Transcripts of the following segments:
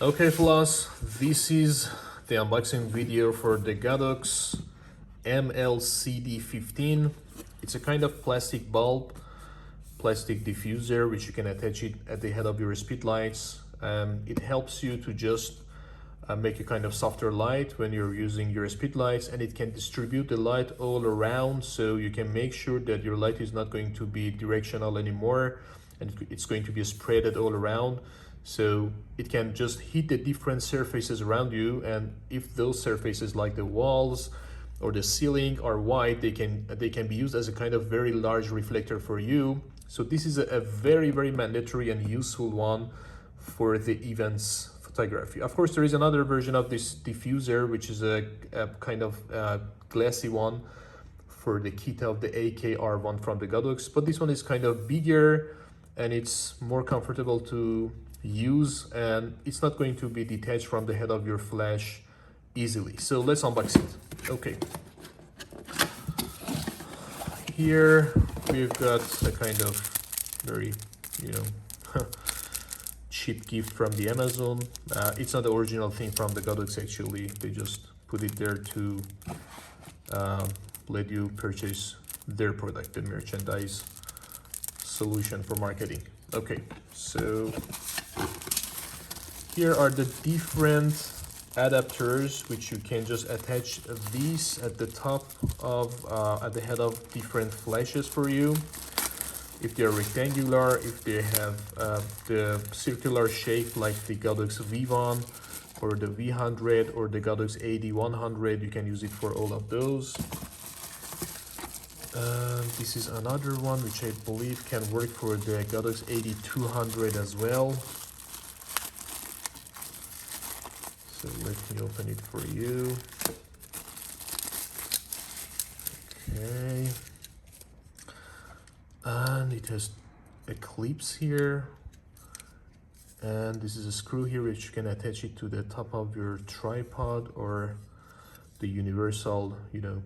Okay, fellas, this is the unboxing video for the Godox ML-CD15. It's a kind of plastic bulb, plastic diffuser, which you can attach it at the head of your speedlights. It helps you to just make a kind of softer light when you're using your speedlights, and it can distribute the light all around, so you can make sure that your light is not going to be directional anymore, and it's going to be spread all around. So it can just hit the different surfaces around you, and if those surfaces like the walls or the ceiling are white, they can be used as a kind of very large reflector for you. So this is a very mandatory and useful one for the events photography. Of course, there is another version of this diffuser, which is a kind of glassy one for the kit of the AKR1 from the Godox, but this one is kind of bigger and it's more comfortable to use, and it's not going to be detached from the head of your flash easily. So let's unbox it. Okay, here we've got a kind of very, cheap gift from the Amazon. It's not the original thing from the Godox, actually. They just put it there to let you purchase their product, the merchandise solution for marketing. Okay, so here are the different adapters which you can just attach these at the top of at the head of different flashes for you. If they're rectangular, if they have the circular shape like the Godox V1 or the V100 or the Godox AD100, you can use it for all of those. This is another one which I believe can work for the Godox AD200 as well. So let me open it for you. Okay. And it has a clips here. And this is a screw here which you can attach it to the top of your tripod or the universal,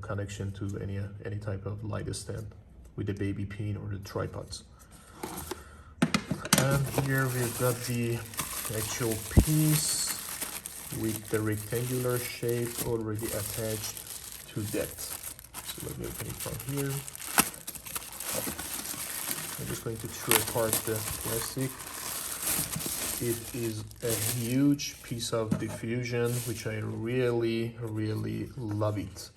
connection to any type of light stand with the baby pin or the tripods. And here we've got the actual piece with the rectangular shape already attached to that. So let me open it from here. I'm just going to tear apart the plastic. It is a huge piece of diffusion, which I really love it.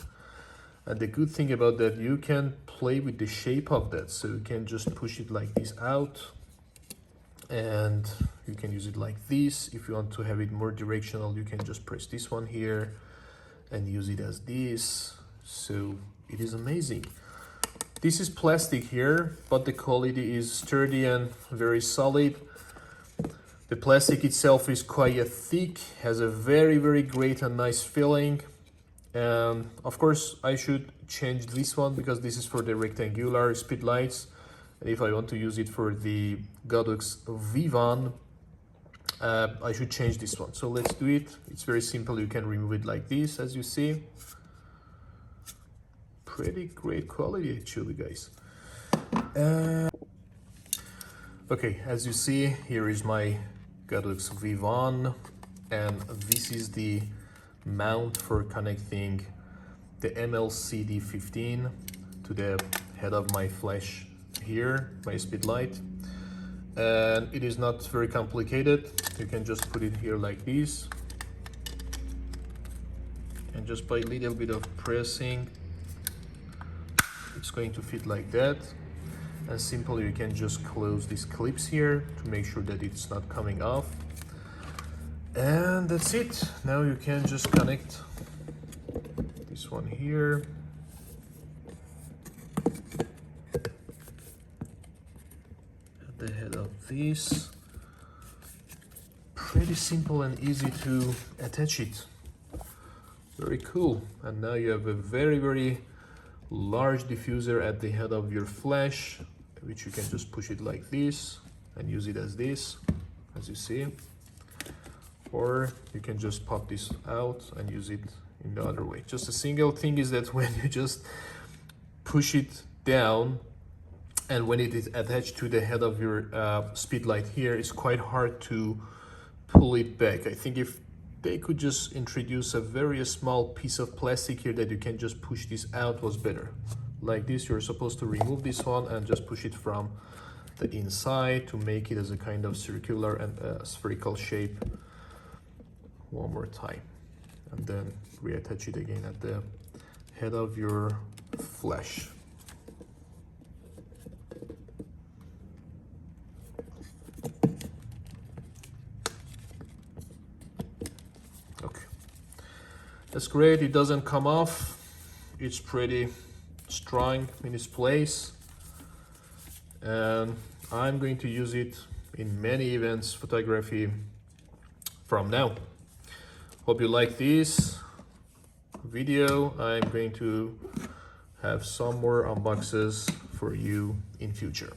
And the good thing about that, you can play with the shape of that. So you can just push it like this out, and you can use it like this. If you want to have it more directional, you can just press this one here and use it as this. So it is amazing. This is plastic here, but the quality is sturdy and very solid. The plastic itself is quite thick, has a very great and nice feeling. And of course, I should change this one because this is for the rectangular speedlights. And if I want to use it for the Godox V1, I should change this one. So let's do it. It's very simple. You can remove it like this, as you see. Pretty great quality, actually, guys. Okay, as you see, here is my Godox V1, and this is the mount for connecting the ML-CD15 to the head of my flash here, my speedlight. And it is not very complicated. You can just put it here like this, and just by a little bit of pressing, it's going to fit like that. And simply you can just close these clips here to make sure that it's not coming off. And that's it. Now you can just connect this one here. At the head of this. Pretty simple and easy to attach it. Very cool. And now you have a very large diffuser at the head of your flash, which you can just push it like this and use it as this, as you see. Or you can just pop this out and use it in the other way. Just a single thing is that when you just push it down, and when it is attached to the head of your speedlight here, it's quite hard to pull it back. I think if they could just introduce a very small piece of plastic here that you can just push this out was better. Like this, you're supposed to remove this one and just push it from the inside to make it as a kind of circular and spherical shape. One more time, and then reattach it again at the head of your flash. Okay, that's great. It doesn't come off. It's pretty strong in its place, and I'm going to use it in many events photography from now. Hope you like this video. I'm going to have some more unboxes for you in future.